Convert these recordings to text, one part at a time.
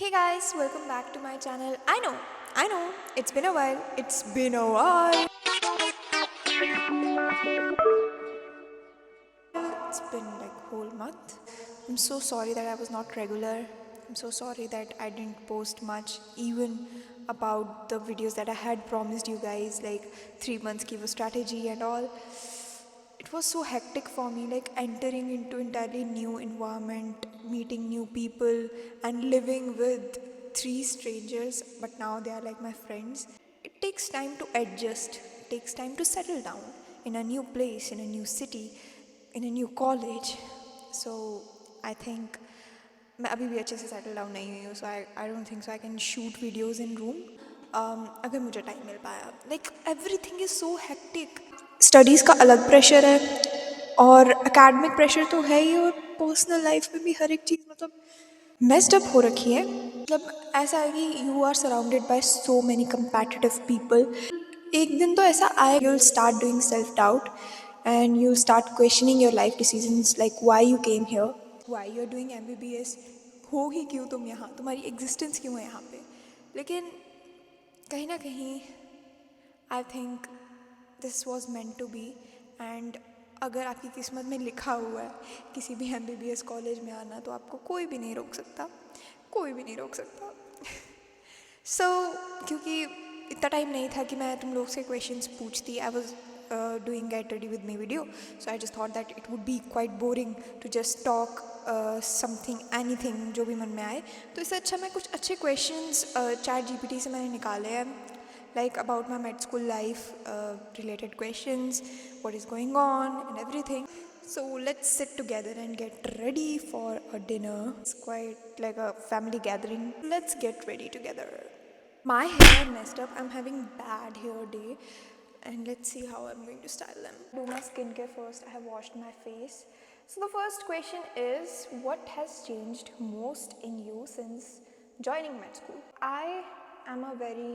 Hey guys, welcome back to my channel. I know, it's been a while. It's been a while. It's been like whole month. I'm so sorry that I was not regular. I'm so sorry that I didn't post much even about the videos that I had promised you guys like 3 months ki wo strategy and all. It was so hectic for me, like entering into entirely new environment, meeting new people, and living with three strangers, but now they are like my friends. It takes time to adjust, it takes time to settle down in a new place, in a new city, in a new college. So I think मैं अभी भी अच्छे से settle down नहीं हुई हूँ, so I don't think so I can shoot videos in room अगर मुझे टाइम मिल पाया. Like everything is so hectic. Studies का अलग प्रेशर है और एकेडमिक प्रेशर तो है ही, और पर्सनल लाइफ में भी हर एक चीज़ मतलब मेस्ड अप हो रखी है. मतलब ऐसा है कि you are surrounded by so many competitive people. एक दिन तो ऐसा आए, you will start doing self doubt and you start questioning your life decisions, like why you came here, why you are doing MBBS, हो ही क्यों तुम यहाँ, तुम्हारी एग्जिस्टेंस क्यों है यहाँ पे. लेकिन कहीं ना कहीं I think this was meant to be. And अगर आपकी किस्मत में लिखा हुआ है किसी भी एमबीबीएस कॉलेज में आना, तो आपको कोई भी नहीं रोक सकता, कोई भी नहीं रोक सकता. सो क्योंकि इतना टाइम नहीं था कि मैं तुम लोग से क्वेश्चंस पूछती. I was doing get ready with me video, so I just thought that it would be quite boring to just talk something anything जो भी मन में आए. तो इससे अच्छा मैं कुछ अच्छे क्वेश्चंस चैट जीपीटी से मैंने निकाले हैं, like about my med school life related questions, what is going on and everything. So let's sit together and get ready for a dinner. It's quite like a family gathering. Let's get ready together. My hair messed up. I'm having bad hair day, and let's see how I'm going to style them. Do my skincare first. I have washed my face. So the first question is, what has changed most in you since joining med school? I am a very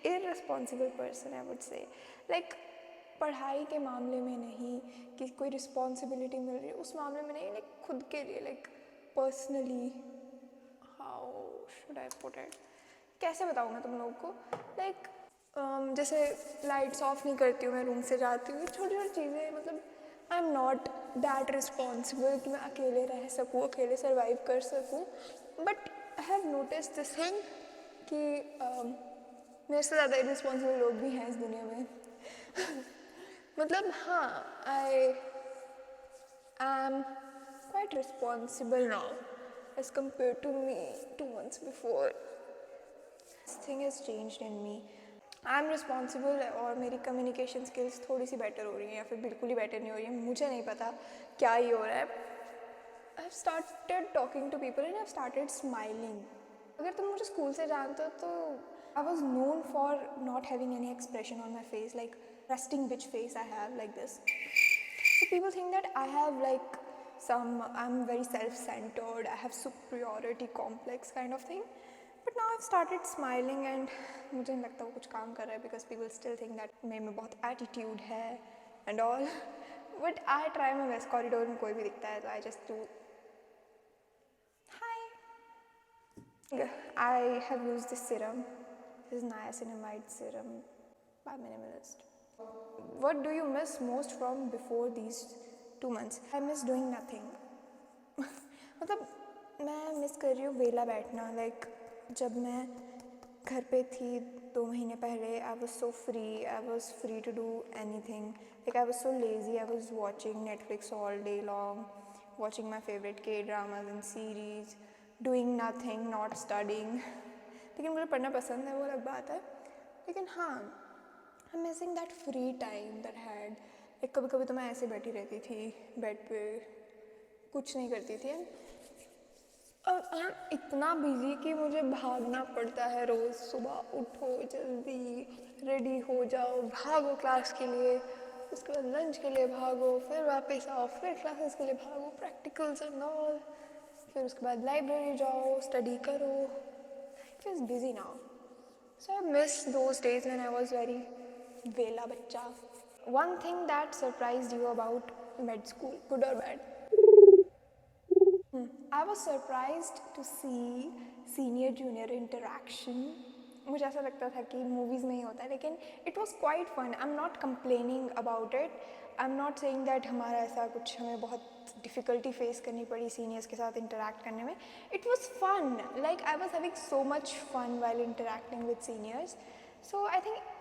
irresponsible person, I would say. Like पढ़ाई के मामले में नहीं कि कोई responsibility मिल रही है उस मामले में नहीं, लाइक खुद के लिए, like personally, how should I put it, कैसे बताऊँ मैं तुम लोगों को. लाइक जैसे लाइट्स ऑफ नहीं करती हूँ मैं, रूम से जाती हूँ, छोटी छोटी चीज़ें. मतलब आई एम नॉट दैट रिस्पॉन्सिबल कि मैं अकेले रह सकूँ, अकेले सर्वाइव कर सकूँ. But I have notice this thing कि मेरे से ज़्यादा इरिस्पॉन्सिबल लोग भी हैं इस दुनिया में. मतलब हाँ, I am quite responsible now as compare to me 2 months before. This thing has changed in me. I am responsible और मेरी कम्युनिकेशन स्किल्स थोड़ी सी बेटर हो रही हैं या फिर बिल्कुल ही बेटर नहीं हो रही है, मुझे नहीं पता क्या ही हो रहा है. I have started talking to people and I have started smiling. अगर तुम मुझे स्कूल से जानते हो तो I was known for not having any expression on my face, like resting bitch face I have like this. So people think that I have like I'm very self-centered, I have superiority complex kind of thing. But now I've started smiling and मुझे नहीं लगता वो कुछ काम कर रहा है, because people still think that मेरे में बहुत attitude है and all. But I try my best. Corridor में कोई भी दिखता है तो I just do hi. I have used this serum. This is niacinamide serum by Minimalist. What do you miss most from before these 2 months? I miss doing nothing. मतलब मैं miss कर रही हूँ वेला बैठना. लाइक जब मैं घर पे थी 2 महीने पहले, I was so free, I was free to do anything. Like I was so lazy, I was watching Netflix all day long, watching my favourite K dramas and series, doing nothing, not studying. लेकिन मुझे पढ़ना पसंद है, वो अलग बात है. लेकिन हाँ, I am missing that free time that had. Like कभी कभी तो मैं ऐसे बैठी रहती थी बेड पे, कुछ नहीं करती थी. और आई एम इतना बिजी कि मुझे भागना पड़ता है रोज़. सुबह उठो, जल्दी रेडी हो जाओ, भागो क्लास के लिए, उसके बाद लंच के लिए भागो, फिर वापस आओ, फिर क्लासेस के लिए भागो, प्रैक्टिकल्स एंड ऑल, फिर उसके बाद लाइब्रेरी जाओ, स्टडी करो. Life is busy now. So I miss those days when I was very vela bachcha. One thing that surprised you about med school, good or bad? I was surprised to see senior junior interaction. मुझे ऐसा लगता था कि movies में ही होता है, लेकिन it was quite fun. I am not complaining about it. I am not saying that हमारा ऐसा कुछ हमें बहुत डिफ़िकल्टी फेस करनी पड़ी सीनियर्स के साथ इंटरेक्ट करने में. It was fun. Like I was having so much fun while interacting with seniors. So I think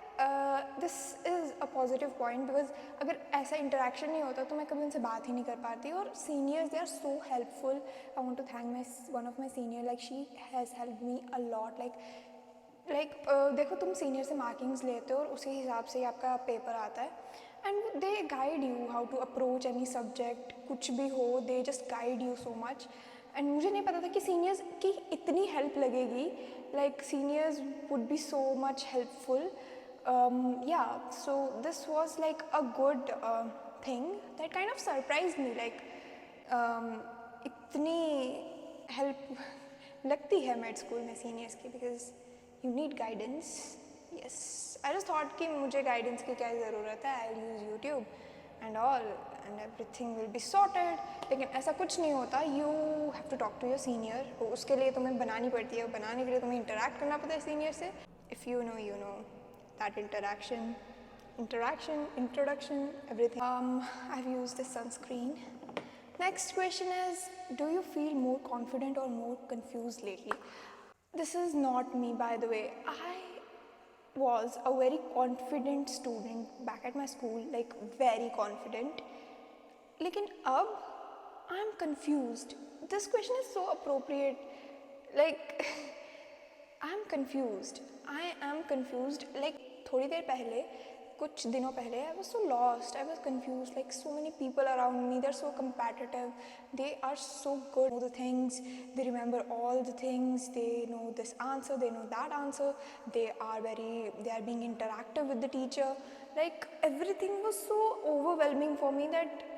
this is a positive point, because अगर ऐसा इंटरेक्शन नहीं होता तो मैं कभी उनसे बात ही नहीं कर पाती. और seniors they are so helpful. I want to thank my one of my senior. Like she has help me a lot. देखो, तुम सीनियर से मार्किंग्स लेते हो और उसी हिसाब से ही आपका पेपर आता है. And they guide you how to approach any subject. कुछ भी हो, they just guide you so much. And मुझे नहीं पता था कि सीनियर्स की इतनी हेल्प लगेगी. Like seniors would be so much helpful. So this was like a good thing that kind of surprised me. Like इतनी हेल्प लगती है मेड स्कूल में सीनियर्स की, because you need guidance. Yes, I just thought कि मुझे guidance की क्या ज़रूरत है. I use YouTube and all and everything will be sorted. लेकिन ऐसा कुछ नहीं होता. You have to talk to your senior. उसके लिए तुम्हें बनानी पड़ती है. बनाने के लिए तुम्हें इंटरेक्ट करना पड़ता है सीनियर से. If you know that introduction, everything. I've used this sunscreen. Next question is, do you feel more confident or more confused lately? This is not me, by the way. I was a very confident student back at my school, like very confident. लेकिन अब I'm confused. This question is so appropriate. Like I'm confused. I am confused. Like थोड़ी देर पहले, कुछ दिनों पहले, I was so lost. I was confused. Like so many people around me, they're so competitive. They are so good. They know the things. They remember all the things. They know this answer. They know that answer. They are being interactive with the teacher. Like everything was so overwhelming for me that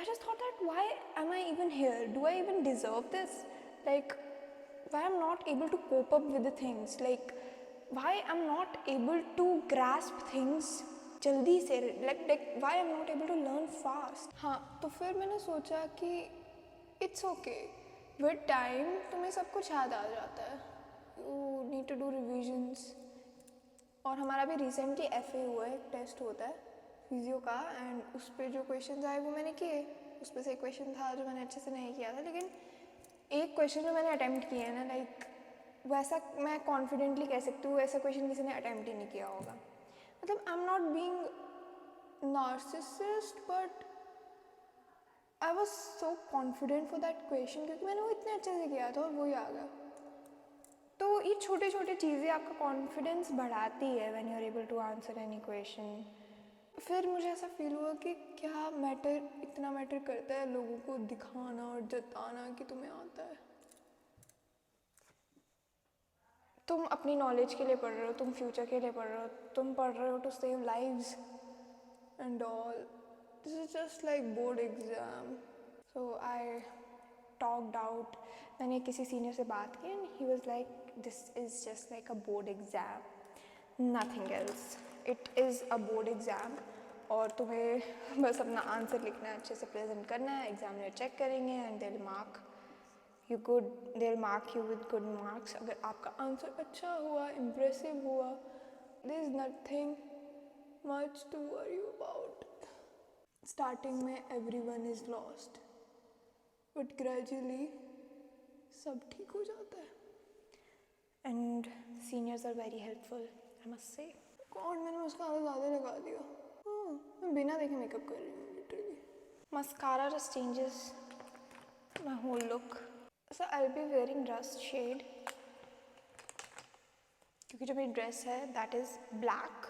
I just thought that why am I even here? Do I even deserve this? Like why I'm not able to cope up with the things, like why I'm not able to grasp things जल्दी से, like why I'm not able to learn fast. हाँ, तो फिर मैंने सोचा कि it's okay, with time तुम्हें सब कुछ याद आ जाता है. You need to do revisions. और हमारा भी रिसेंटली FA हुआ है, एक टेस्ट होता है फिजियो का, एंड उस पर जो क्वेश्चन आए वो मैंने किए. उस पर से एक क्वेश्चन था जो मैंने अच्छे से नहीं किया था, लेकिन एक क्वेश्चन जो मैंने अटैम्प्ट किया है ना, लाइक वैसा मैं कॉन्फिडेंटली कह सकती हूँ वैसा क्वेश्चन किसी ने अटैम्प्ट ही नहीं किया होगा. मतलब आई am not being narcissist, but I was so confident for that question, क्योंकि मैंने वो इतने अच्छे से किया था और वही आ गया. तो ये छोटे छोटे चीज़ें आपका कॉन्फिडेंस बढ़ाती है when you are able to answer any question. फिर मुझे ऐसा फील हुआ कि क्या इतना मैटर करता है लोगों को दिखाना और जताना कि तुम्हें आता है. तुम अपनी नॉलेज के लिए पढ़ रहे हो, तुम फ्यूचर के लिए पढ़ रहे हो, तुम पढ़ रहे हो to save lives and all. This is just like board exam. So I talked out. मैंने किसी सीनियर से बात की and he was like, this is just like a board exam, nothing else. It is a board exam और तुम्हें बस अपना answer लिखना है, अच्छे से प्रेजेंट करना है. एग्जामिनर चेक करेंगे and they will mark you with good marks. अगर आपका आंसर अच्छा हुआ, इम्प्रेसिव हुआ, there is nothing much to worry about. Starting में everyone is lost, but gradually सब ठीक हो जाता है. And seniors are very helpful, I must say. कौन, मैंने मस्कारा ज़्यादा लगा दिया. मैं बिना देखे मेकअप कर रही हूँ literally. Mascara just changes my whole look. So I'll be wearing rust shade क्योंकि जो मेरी ड्रेस है that is black,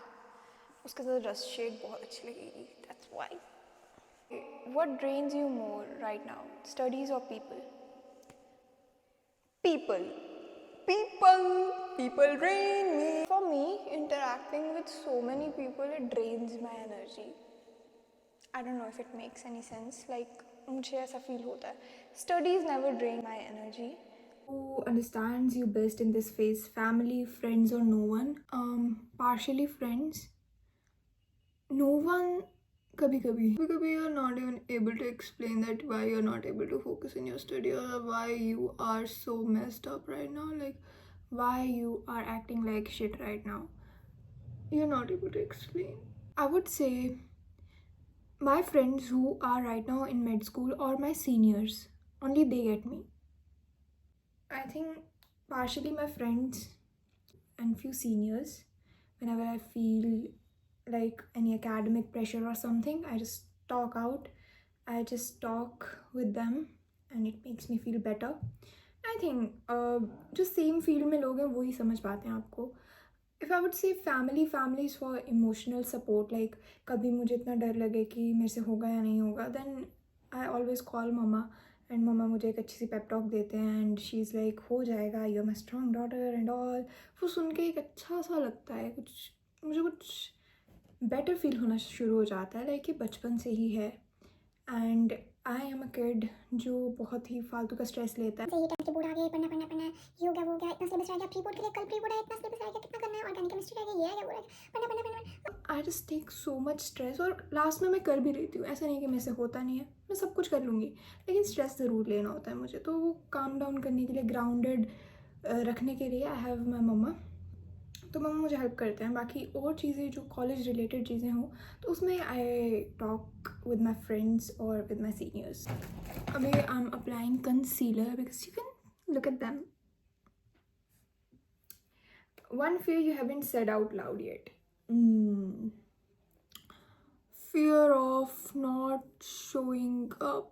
उसके साथ rust shade बहुत अच्छी लगेगी. That's why. What drains you more right now, studies or people? People drain me. For me, interacting with so many people, it drains my energy. I don't know if it makes any sense. Like मुझे ऐसा feel होता है. Studies never drain my energy. Who understands you best in this phase? Family, friends, or no one? Partially friends. No one कभी कभी you're not even able to explain that why you're not able to focus in your study, or why you are so messed up right now, like why you are acting like shit right now. You're not able to explain. I would say my friends who are right now in med school or my seniors, only they get me. I think partially my friends and few seniors, whenever I feel like any academic pressure or something, I just talk out. I just talk with them and it makes me feel better. I think जो same field में लोग हैं वही समझ पाते हैं आपको. If I would say family is for emotional support. Like कभी मुझे इतना डर लगे कि मेरे से होगा या नहीं होगा, then I always call mumma and mumma मुझे एक अच्छी सी पेप टॉक देते हैं एंड शी इज़ लाइक हो जाएगा, you are my strong daughter and all. वो सुन के एक अच्छा सा लगता है, मुझे कुछ बेटर फील होना शुरू हो जाता है. लाइक ये बचपन से ही है. And I am a kid जो बहुत ही फालतू का स्ट्रेस लेता है. ये टाइम के बोर्ड आ गए, पढ़ना ये हो गया वो हो गया, इतना सिलेबस रह गया, प्री बोर्ड के लिए कल प्री बोर्ड है, इतना सिलेबस रह गया, कितना करना है, ऑर्गेनिक केमिस्ट्री रह गया, ये है क्या बोर्ड है, पढ़ना. I just take so much stress. और लास्ट में मैं कर भी रही हूँ, ऐसा नहीं कि मेरे से होता नहीं है, मैं सब कुछ कर लूँगी, लेकिन स्ट्रेस ज़रूर लेना होता है मुझे. तो वो काम डाउन करने के लिए, ग्राउंडेड रखने के लिए आई हैव माई मम्मा. तो मम्मा मुझे हेल्प करते हैं. बाकी और चीज़ें जो कॉलेज रिलेटेड चीज़ें हों तो उसमें I talk with my friends और विद माई सीनियर्स. अभी I am applying concealer because you can look at them. One fear you haven't said out loud yet. Fear of not showing up.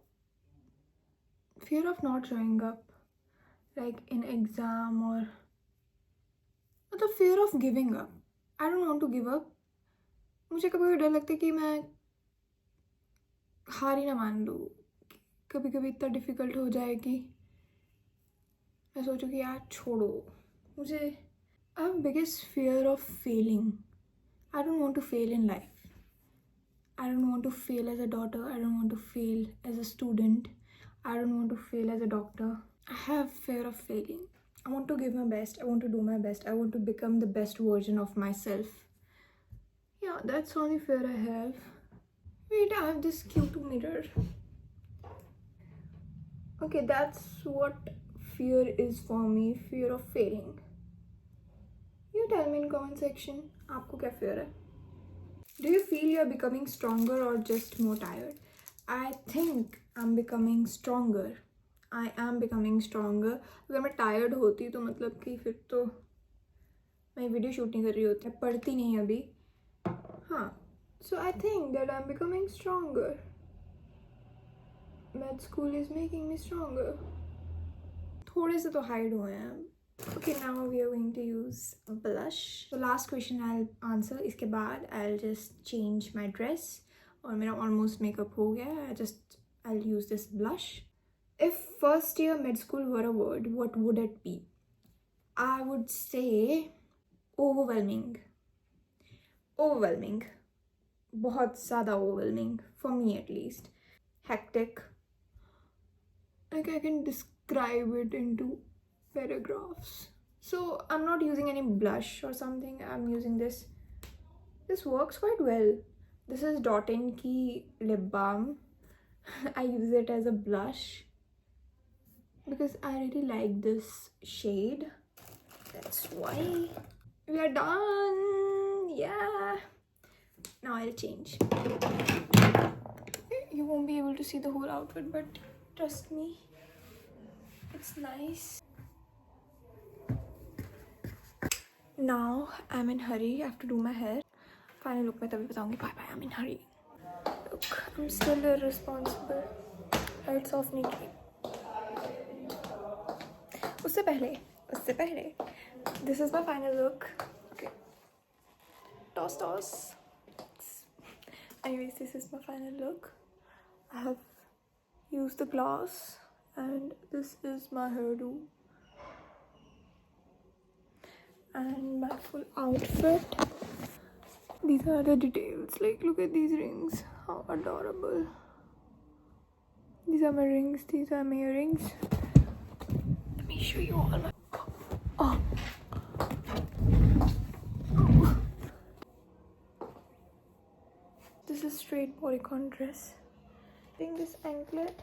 Fear of not showing up, like in exam or the fear of giving up. I don't want to give up. मुझे कभी कभी डर लगता है कि मैं हार ही ना मान लूँ. कभी कभी इतना डिफ़िकल्ट हो जाए कि मैं सोचूं कि यार छोड़ो. मुझे I have biggest fear of failing. I don't want to fail in life. I don't want to fail as a daughter. I don't want to fail as a student. I don't want to fail as a doctor. I have fear of failing. I want to give my best. I want to do my best. I want to become the best version of myself. Yeah, that's the only fear I have. Wait, I have this Q2 mirror. Okay, that's what fear is for me. Fear of failing. You tell me in comment section, आपको क्या fear है? Do you feel you're becoming stronger or just more tired? I think I'm becoming stronger. I am becoming stronger. अगर मैं tired होती तो मतलब कि फिर तो मैं वीडियो शूट नहीं कर रही होती, पढ़ती नहीं अभी. हाँ, so I think that I'm becoming stronger. Med school is making me stronger. थोड़े से तो hide हुए हैं. Okay, now we are going to use blush. The last question I'll answer. इसके बाद I'll just change my dress. और मेरा almost makeup हो गया. I'll use this blush. If first year med school were a word, what would it be? I would say overwhelming. Overwhelming. बहुत ज़्यादा overwhelming. For me at least. Hectic. Like I can describe it into paragraphs. So I'm not using any blush or something. I'm using this. This works quite well. This is Dot & Key lip balm. I use it as a blush because I really like this shade. That's why. We are done. Yeah. Now I'll change. You won't be able to see the whole outfit, but trust me, it's nice. Now I'm in hurry. I have to do my hair. Final look मैं तभी बताऊँगी. Bye bye. I'm in hurry. Look, I'm still irresponsible. Lights off नहीं की. उससे पहले. This is my final look. Okay. Toss. Anyways, this is my final look. I have used the gloss, and this is my hairdo. And my full outfit. These are the details. Like, look at these rings. How adorable. These are my rings. These are my earrings. Let me show you all my... Oh. This is straight bodycon dress. I think this anklet